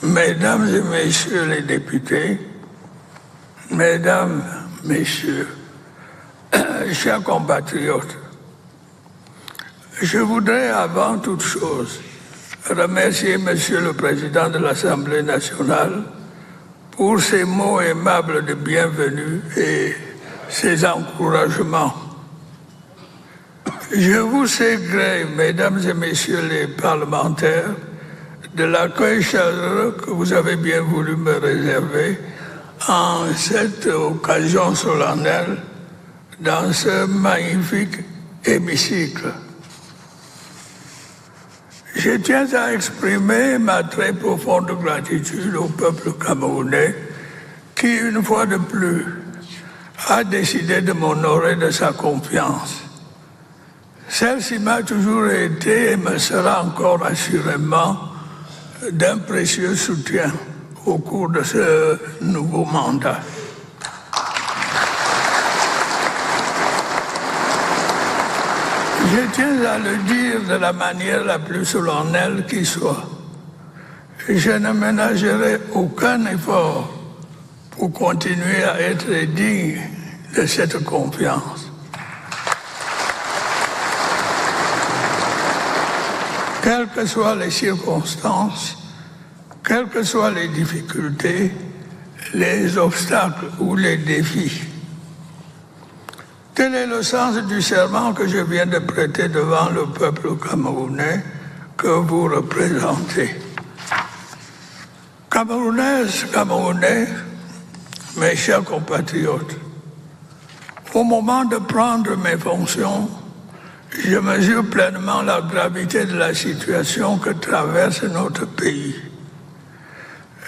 Mesdames et messieurs les députés, mesdames, messieurs, chers compatriotes, je voudrais avant toute chose remercier Monsieur le Président de l'Assemblée nationale pour ses mots aimables de bienvenue et ses encouragements. Je vous sais gré, mesdames et messieurs les parlementaires, de l'accueil chaleureux que vous avez bien voulu me réserver en cette occasion solennelle dans ce magnifique hémicycle. Je tiens à exprimer ma très profonde gratitude au peuple camerounais qui, une fois de plus, a décidé de m'honorer de sa confiance. Celle-ci m'a toujours été et me sera encore assurément d'un précieux soutien au cours de ce nouveau mandat. Je tiens à le dire de la manière la plus solennelle qui soit. Je ne ménagerai aucun effort pour continuer à être digne de cette confiance. Quelles que soient les circonstances, quelles que soient les difficultés, les obstacles ou les défis. Tel est le sens du serment que je viens de prêter devant le peuple camerounais que vous représentez. Camerounaises, Camerounais, mes chers compatriotes, au moment de prendre mes fonctions, je mesure pleinement la gravité de la situation que traverse notre pays.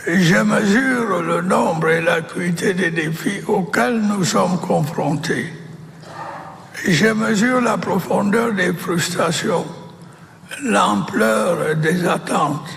Je mesure le nombre et l'acuité des défis auxquels nous sommes confrontés. Je mesure la profondeur des frustrations, l'ampleur des attentes.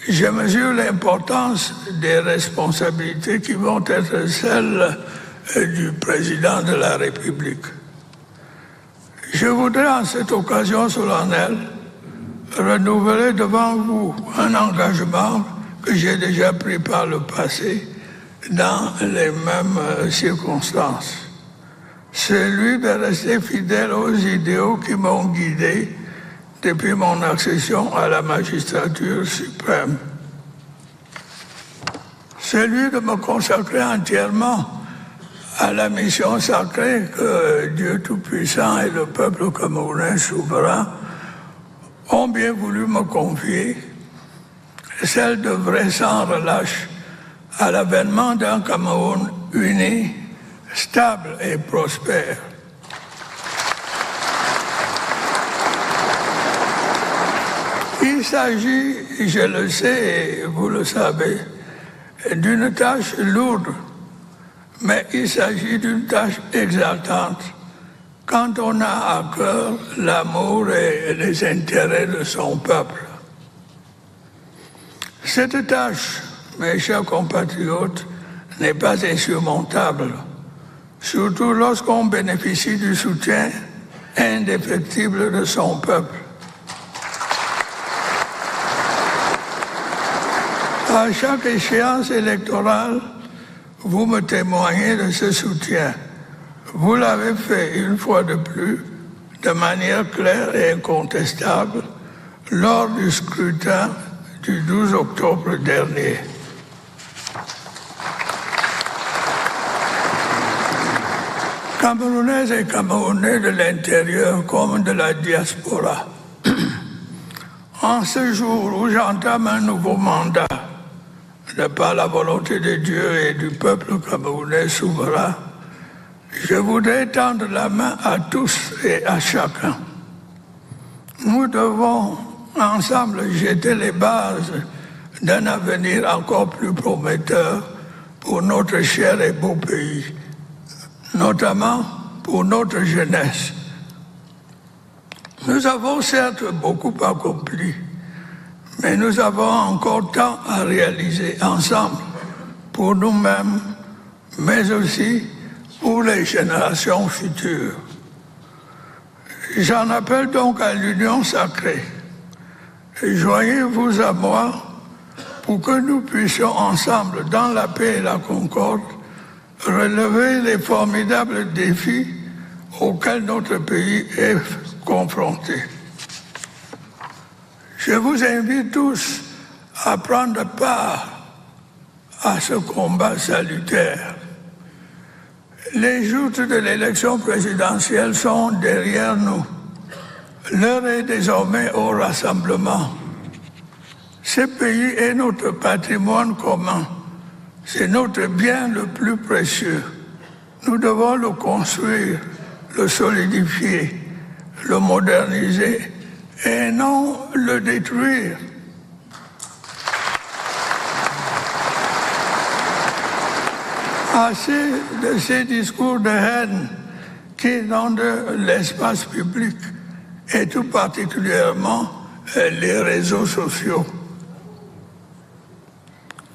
Je mesure l'importance des responsabilités qui vont être celles du président de la République. Je voudrais en cette occasion solennelle renouveler devant vous un engagement que j'ai déjà pris par le passé dans les mêmes circonstances. Celui de rester fidèle aux idéaux qui m'ont guidé depuis mon accession à la magistrature suprême. Celui de me consacrer entièrement à la mission sacrée que Dieu Tout-Puissant et le peuple camerounais souverain ont bien voulu me confier, celle d'œuvrer sans relâche à l'avènement d'un Cameroun uni, stable et prospère. Il s'agit, je le sais et vous le savez, d'une tâche lourde, mais il s'agit d'une tâche exaltante quand on a à cœur l'amour et les intérêts de son peuple. Cette tâche, mes chers compatriotes, n'est pas insurmontable, surtout lorsqu'on bénéficie du soutien indéfectible de son peuple. À chaque échéance électorale, vous me témoignez de ce soutien. Vous l'avez fait une fois de plus, de manière claire et incontestable, lors du scrutin du 12 octobre dernier. Camerounaises et Camerounais de l'intérieur comme de la diaspora, en ce jour où j'entame un nouveau mandat, de par la volonté de Dieu et du peuple camerounais souverain, je voudrais tendre la main à tous et à chacun. Nous devons ensemble jeter les bases d'un avenir encore plus prometteur pour notre cher et beau pays, notamment pour notre jeunesse. Nous avons certes beaucoup accompli, mais nous avons encore tant à réaliser ensemble pour nous-mêmes, mais aussi pour les générations futures. J'en appelle donc à l'union sacrée Joignez-vous à moi pour que nous puissions ensemble, dans la paix et la concorde, relever les formidables défis auxquels notre pays est confronté. Je vous invite tous à prendre part à ce combat salutaire. Les joutes de l'élection présidentielle sont derrière nous. L'heure est désormais au rassemblement. Ce pays est notre patrimoine commun. C'est notre bien le plus précieux. Nous devons le construire, le solidifier, le moderniser et non le détruire. Assez de ces discours de haine qui inondent l'espace public et tout particulièrement les réseaux sociaux.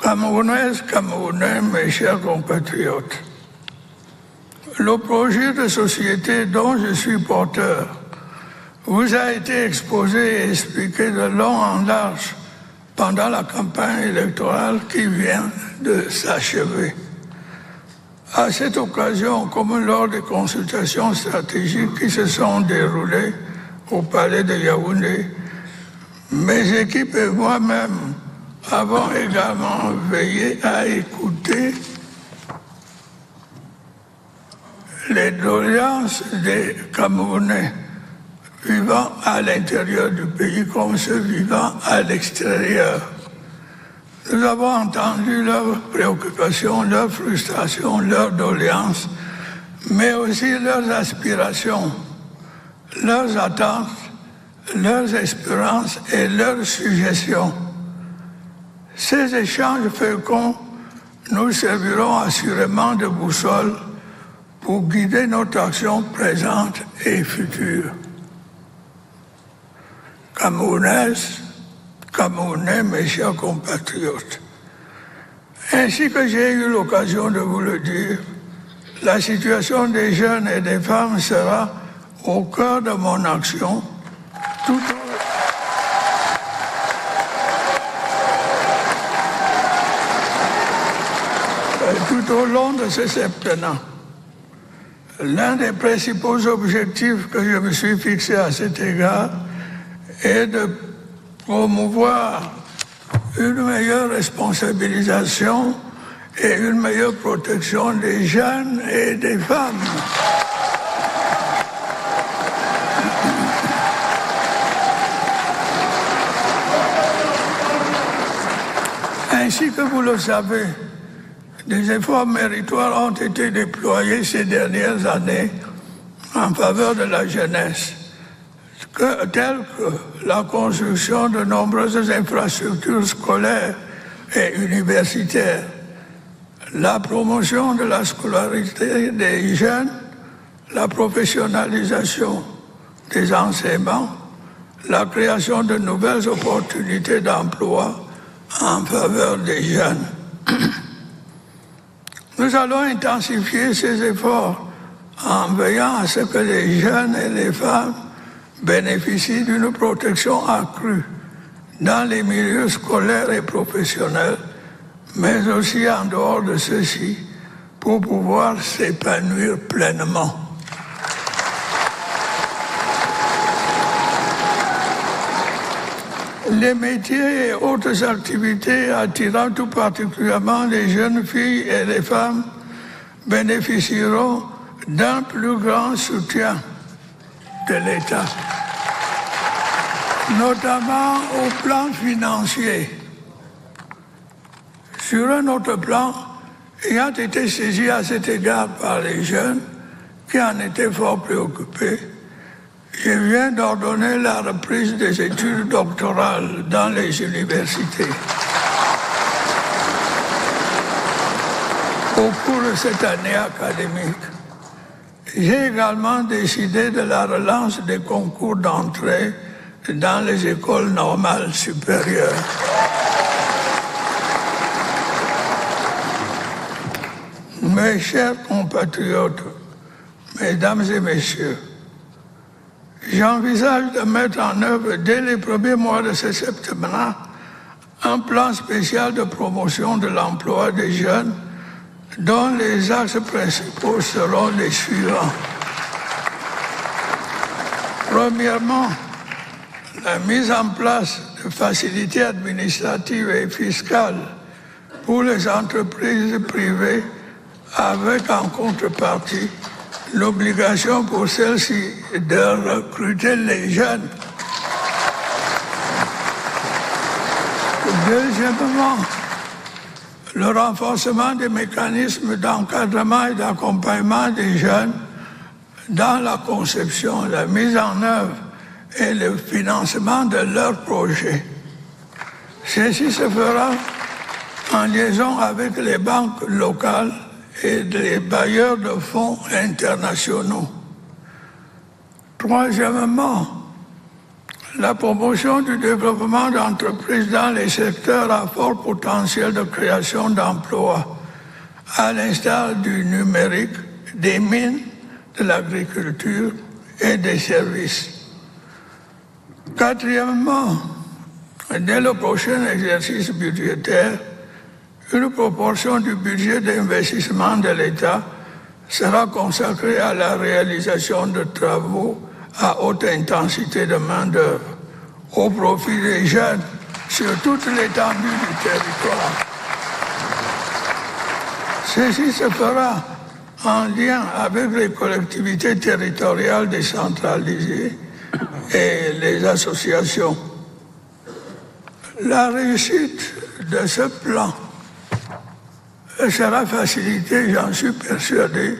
Camerounaises, Camerounais, mes chers compatriotes, le projet de société dont je suis porteur vous a été exposé et expliqué de long en large pendant la campagne électorale qui vient de s'achever. À cette occasion, comme lors des consultations stratégiques qui se sont déroulées au palais de Yaoundé, mes équipes et moi-même avons également veillé à écouter les doléances des Camerounais vivant à l'intérieur du pays comme ceux vivant à l'extérieur. Nous avons entendu leurs préoccupations, leurs frustrations, leurs doléances, mais aussi leurs aspirations, leurs attentes, leurs espérances et leurs suggestions. Ces échanges féconds nous serviront assurément de boussole pour guider notre action présente et future. Camerounaises, Camerounais, mes chers compatriotes, ainsi que j'ai eu l'occasion de vous le dire, la situation des jeunes et des femmes sera au cœur de mon action tout au long de ce septennat. L'un des principaux objectifs que je me suis fixé à cet égard est de promouvoir une meilleure responsabilisation et une meilleure protection des jeunes et des femmes. Ainsi que vous le savez, des efforts méritoires ont été déployés ces dernières années en faveur de la jeunesse, telles que la construction de nombreuses infrastructures scolaires et universitaires, la promotion de la scolarité des jeunes, la professionnalisation des enseignements, la création de nouvelles opportunités d'emploi en faveur des jeunes. Nous allons intensifier ces efforts en veillant à ce que les jeunes et les femmes bénéficient d'une protection accrue dans les milieux scolaires et professionnels, mais aussi en dehors de ceux-ci, pour pouvoir s'épanouir pleinement. Les métiers et autres activités attirant tout particulièrement les jeunes filles et les femmes bénéficieront d'un plus grand soutien de l'État, notamment au plan financier. Sur un autre plan, ayant été saisi à cet égard par les jeunes qui en étaient fort préoccupés, je viens d'ordonner la reprise des études doctorales dans les universités. Au cours de cette année académique, j'ai également décidé de la relance des concours d'entrée dans les écoles normales supérieures. Mes chers compatriotes, mesdames et messieurs, j'envisage de mettre en œuvre dès les premiers mois de ce septennat un plan spécial de promotion de l'emploi des jeunes dont les axes principaux seront les suivants. Premièrement, la mise en place de facilités administratives et fiscales pour les entreprises privées avec en contrepartie l'obligation pour celles-ci de recruter les jeunes. Deuxièmement, le renforcement des mécanismes d'encadrement et d'accompagnement des jeunes dans la conception, la mise en œuvre et le financement de leurs projets. Ceci se fera en liaison avec les banques locales et les bailleurs de fonds internationaux. Troisièmement, la promotion du développement d'entreprises dans les secteurs à fort potentiel de création d'emplois, à l'instar du numérique, des mines, de l'agriculture et des services. Quatrièmement, dès le prochain exercice budgétaire, une proportion du budget d'investissement de l'État sera consacrée à la réalisation de travaux à haute intensité de main-d'œuvre, au profit des jeunes sur toute l'étendue du territoire. Ceci se fera en lien avec les collectivités territoriales décentralisées et les associations. La réussite de ce plan sera facilitée, j'en suis persuadé,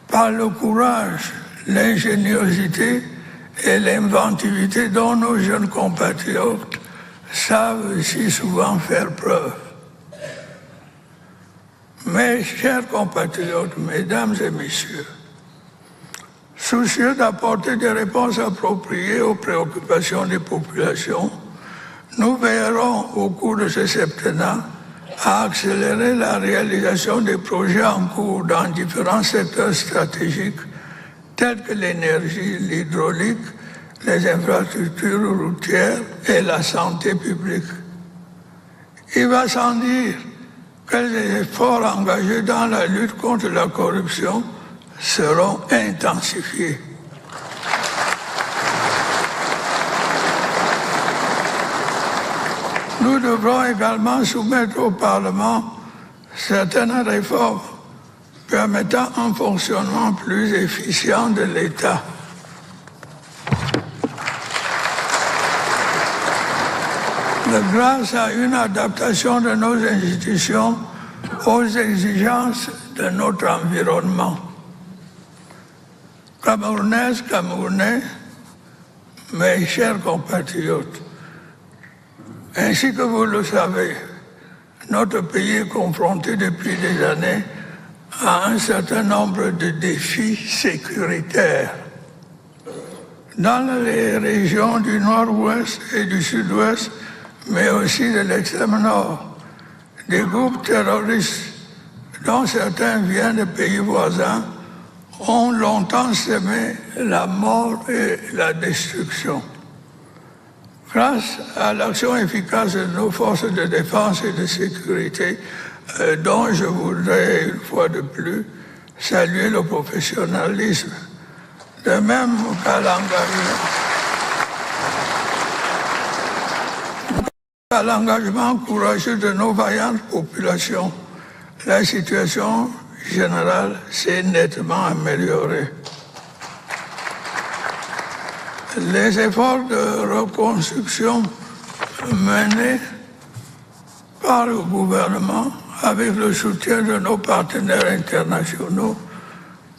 par le courage, l'ingéniosité et l'inventivité dont nos jeunes compatriotes savent si souvent faire preuve. Mes chers compatriotes, mesdames et messieurs, soucieux d'apporter des réponses appropriées aux préoccupations des populations, nous veillerons au cours de ce septennat à accélérer la réalisation des projets en cours dans différents secteurs stratégiques tels que l'énergie, l'hydraulique, les infrastructures routières et la santé publique. Il va sans dire que les efforts engagés dans la lutte contre la corruption seront intensifiés. Nous devrons également soumettre au Parlement certaines réformes permettant un fonctionnement plus efficient de l'État. Grâce à une adaptation de nos institutions aux exigences de notre environnement. Camerounaises, Camerounais, mes chers compatriotes, ainsi que vous le savez, notre pays est confronté depuis des années à un certain nombre de défis sécuritaires. Dans les régions du nord-ouest et du sud-ouest, mais aussi de l'extrême nord, des groupes terroristes, dont certains viennent de pays voisins, ont longtemps semé la mort et la destruction. Grâce à l'action efficace de nos forces de défense et de sécurité, dont je voudrais une fois de plus saluer le professionnalisme, de même qu'à l'engagement courageux de nos vaillantes populations, la situation générale s'est nettement améliorée. Les efforts de reconstruction menés par le gouvernement avec le soutien de nos partenaires internationaux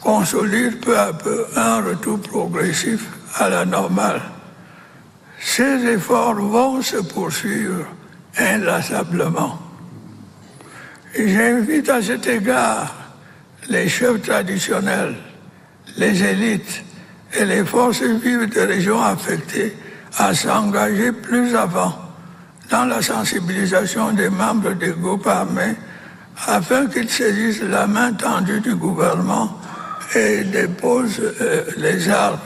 consolident peu à peu un retour progressif à la normale. Ces efforts vont se poursuivre inlassablement. J'invite à cet égard les chefs traditionnels, les élites et les forces vives des régions affectées à s'engager plus avant dans la sensibilisation des membres des groupes armés afin qu'ils saisissent la main tendue du gouvernement et déposent les armes.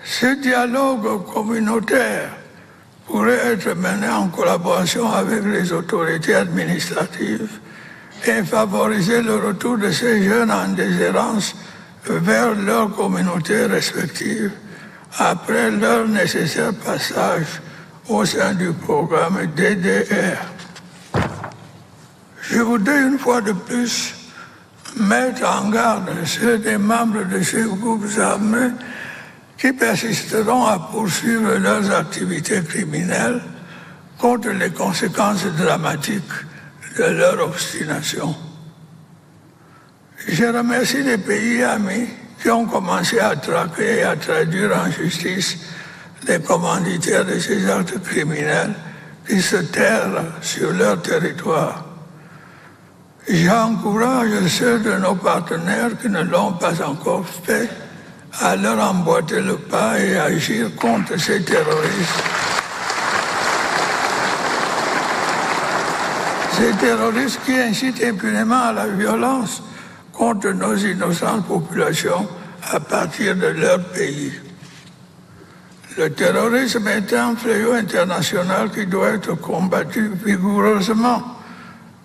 Ce dialogue communautaire pourrait être mené en collaboration avec les autorités administratives et favoriser le retour de ces jeunes en déshérence vers leurs communautés respectives après leur nécessaire passage au sein du programme DDR. Je voudrais une fois de plus mettre en garde ceux des membres de ces groupes armés qui persisteront à poursuivre leurs activités criminelles contre les conséquences dramatiques de leur obstination. Je remercie les pays amis qui ont commencé à traquer et à traduire en justice les commanditaires de ces actes criminels qui se terrent sur leur territoire. J'encourage ceux de nos partenaires qui ne l'ont pas encore fait à leur emboîter le pas et agir contre ces terroristes. Ces terroristes qui incitent impunément à la violence contre nos innocentes populations à partir de leur pays. Le terrorisme est un fléau international qui doit être combattu vigoureusement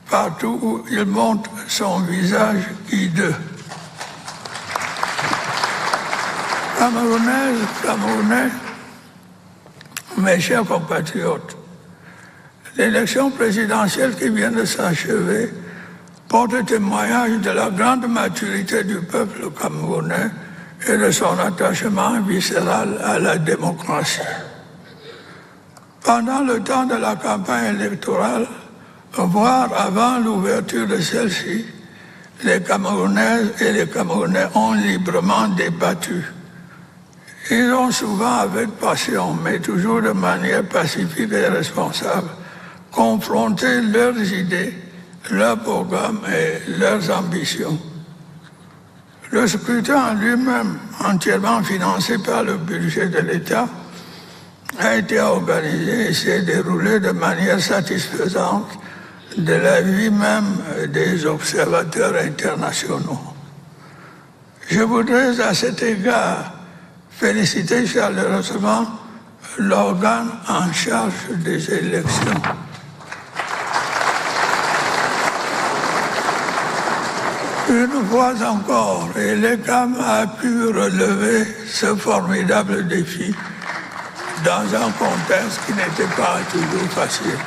partout où il montre son visage hideux. Camerounais, mes chers compatriotes, l'élection présidentielle qui vient de s'achever porte témoignage de la grande maturité du peuple camerounais et de son attachement viscéral à la démocratie. Pendant le temps de la campagne électorale, voire avant l'ouverture de celle-ci, les Camerounaises et les Camerounais ont librement débattu. Ils ont souvent avec passion, mais toujours de manière pacifique et responsable, confronté leurs idées, leurs programmes et leurs ambitions. Le scrutin lui-même, entièrement financé par le budget de l'État, a été organisé et s'est déroulé de manière satisfaisante de l'avis même des observateurs internationaux. Je voudrais à cet égard féliciter chaleureusement l'organe en charge des élections. Une fois encore, l'ECAM a pu relever ce formidable défi dans un contexte qui n'était pas toujours facile.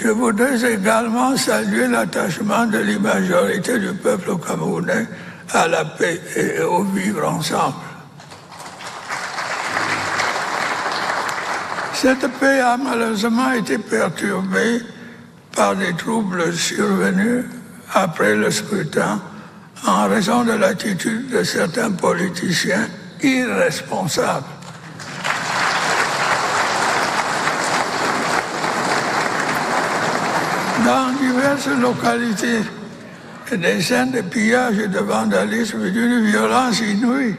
Je voudrais également saluer l'attachement de la majorité du peuple camerounais à la paix et au vivre ensemble. Cette paix a malheureusement été perturbée par des troubles survenus après le scrutin en raison de l'attitude de certains politiciens irresponsables. Dans diverses localités, des scènes de pillage et de vandalisme d'une violence inouïe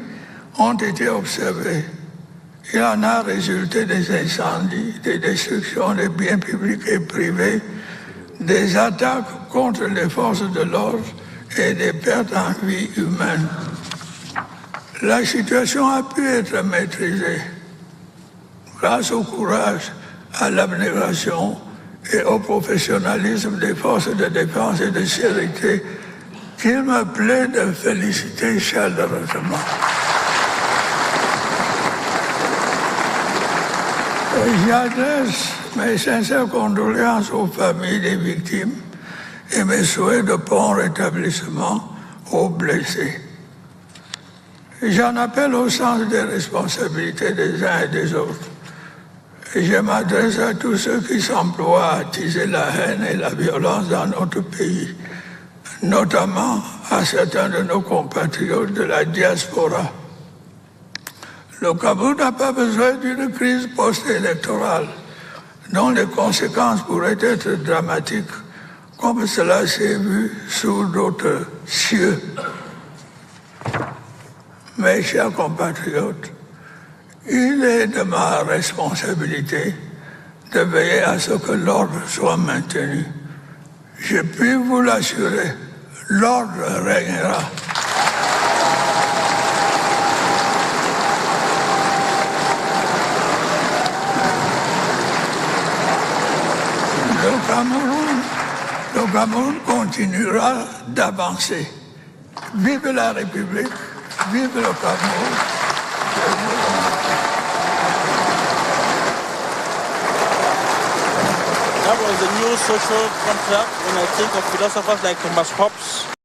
ont été observées. Il en a résulté des incendies, des destructions des biens publics et privés, des attaques contre les forces de l'ordre et des pertes en vie humaine. La situation a pu être maîtrisée grâce au courage, à l'abnégation et au professionnalisme des forces de défense et de sécurité qu'il me plaît de féliciter chaleureusement. J'adresse mes sincères condoléances aux familles des victimes et mes souhaits de prompt rétablissement aux blessés. J'en appelle au sens des responsabilités des uns et des autres. Et je m'adresse à tous ceux qui s'emploient à attiser la haine et la violence dans notre pays, notamment à certains de nos compatriotes de la diaspora. Le Cameroun n'a pas besoin d'une crise post-électorale dont les conséquences pourraient être dramatiques, comme cela s'est vu sous d'autres cieux. Mes chers compatriotes, il est de ma responsabilité de veiller à ce que l'ordre soit maintenu. Je puis vous l'assurer, l'ordre régnera. le Cameroun continuera d'avancer. Vive la République, vive le Cameroun. That was a new social contract when I think of philosophers like Thomas Hobbes.